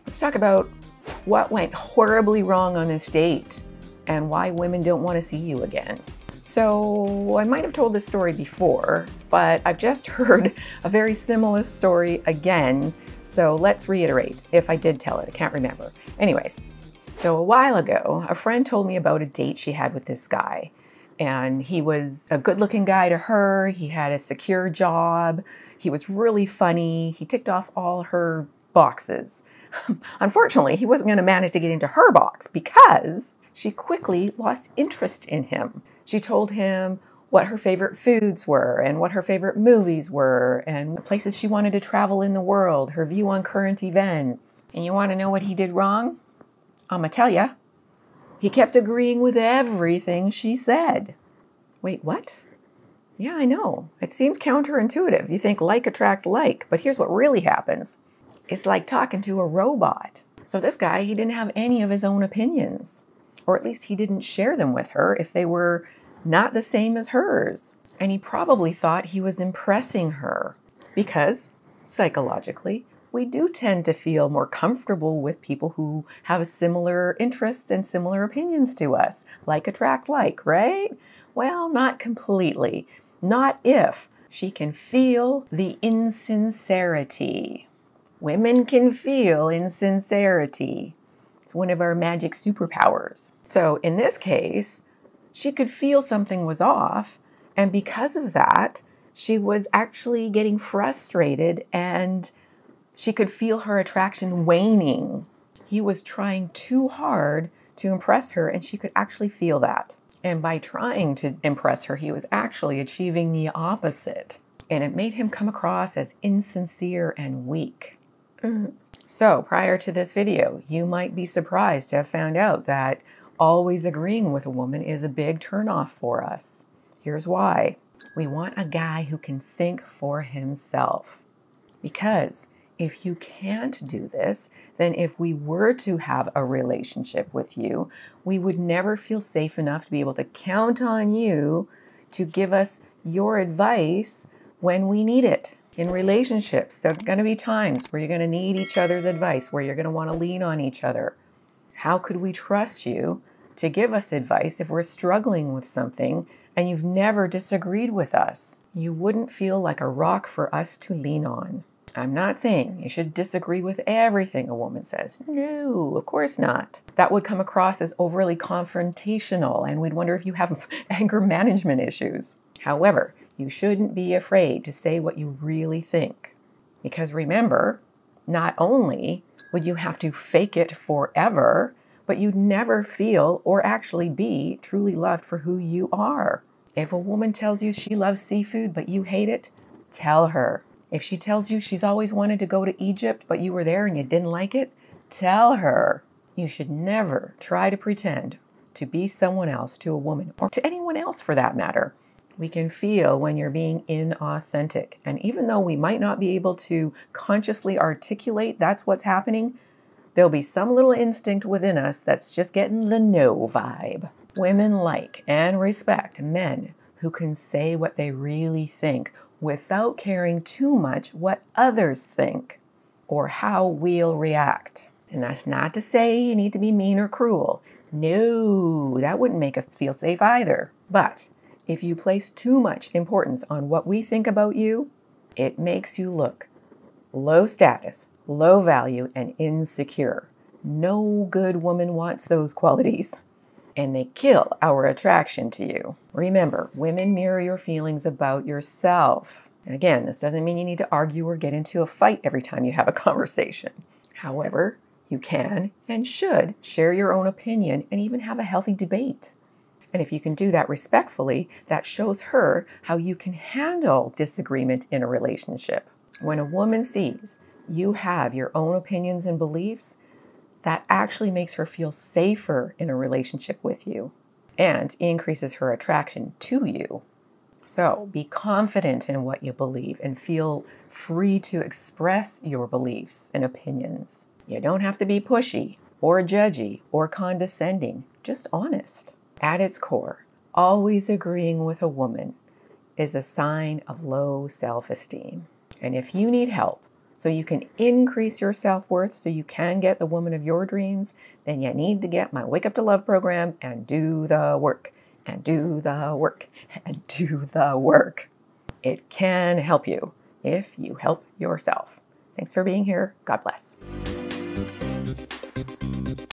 Let's talk about what went horribly wrong on this date and why women don't want to see you again. So I might have told this story before, but I've just heard a very similar story again. So let's reiterate if I did tell it. I can't remember. Anyways, so a while ago, a friend told me about a date she had with this guy. And he was a good-looking guy to her. He had a secure job. He was really funny. He ticked off all her boxes. Unfortunately, he wasn't going to manage to get into her box because she quickly lost interest in him. She told him what her favorite foods were and what her favorite movies were and the places she wanted to travel in the world, her view on current events. And you want to know what he did wrong? I'm going to tell you. He kept agreeing with everything she said. Wait, what? Yeah, I know. It seems counterintuitive. You think like attracts like, but here's what really happens. It's like talking to a robot. So this guy, he didn't have any of his own opinions, or at least he didn't share them with her if they were not the same as hers. And he probably thought he was impressing her because, psychologically, we do tend to feel more comfortable with people who have similar interests and similar opinions to us. Like attracts like, right? Well, not completely. Not if she can feel the insincerity. Women can feel insincerity. It's one of our magic superpowers. So in this case, she could feel something was off, and because of that, she was actually getting frustrated and she could feel her attraction waning. He was trying too hard to impress her, and she could actually feel that. And by trying to impress her, he was actually achieving the opposite. And it made him come across as insincere and weak. So prior to this video, you might be surprised to have found out that always agreeing with a woman is a big turnoff for us. Here's why. We want a guy who can think for himself. Because if you can't do this, then if we were to have a relationship with you, we would never feel safe enough to be able to count on you to give us your advice when we need it. In relationships, there are going to be times where you're going to need each other's advice, where you're going to want to lean on each other. How could we trust you to give us advice if we're struggling with something and you've never disagreed with us? You wouldn't feel like a rock for us to lean on. I'm not saying you should disagree with everything a woman says. No, of course not. That would come across as overly confrontational, and we'd wonder if you have anger management issues. However, you shouldn't be afraid to say what you really think. Because remember, not only would you have to fake it forever, but you'd never feel or actually be truly loved for who you are. If a woman tells you she loves seafood but you hate it, tell her. If she tells you she's always wanted to go to Egypt but you were there and you didn't like it, tell her. You should never try to pretend to be someone else to a woman, or to anyone else for that matter. We can feel when you're being inauthentic. And even though we might not be able to consciously articulate that's what's happening, there'll be some little instinct within us that's just getting the no vibe. Women like and respect men who can say what they really think without caring too much what others think or how we'll react. And that's not to say you need to be mean or cruel. No, that wouldn't make us feel safe either. But if you place too much importance on what we think about you, it makes you look low status, low value, and insecure. No good woman wants those qualities, and they kill our attraction to you. Remember, women mirror your feelings about yourself. And again, this doesn't mean you need to argue or get into a fight every time you have a conversation. However, you can and should share your own opinion and even have a healthy debate. And if you can do that respectfully, that shows her how you can handle disagreement in a relationship. When a woman sees you have your own opinions and beliefs, that actually makes her feel safer in a relationship with you and increases her attraction to you. So be confident in what you believe and feel free to express your beliefs and opinions. You don't have to be pushy or judgy or condescending, just honest. At its core, always agreeing with a woman is a sign of low self-esteem. And if you need help so you can increase your self-worth so you can get the woman of your dreams, then you need to get my Wake Up to Love program and do the work, and do the work, and do the work. It can help you if you help yourself. Thanks for being here. God bless.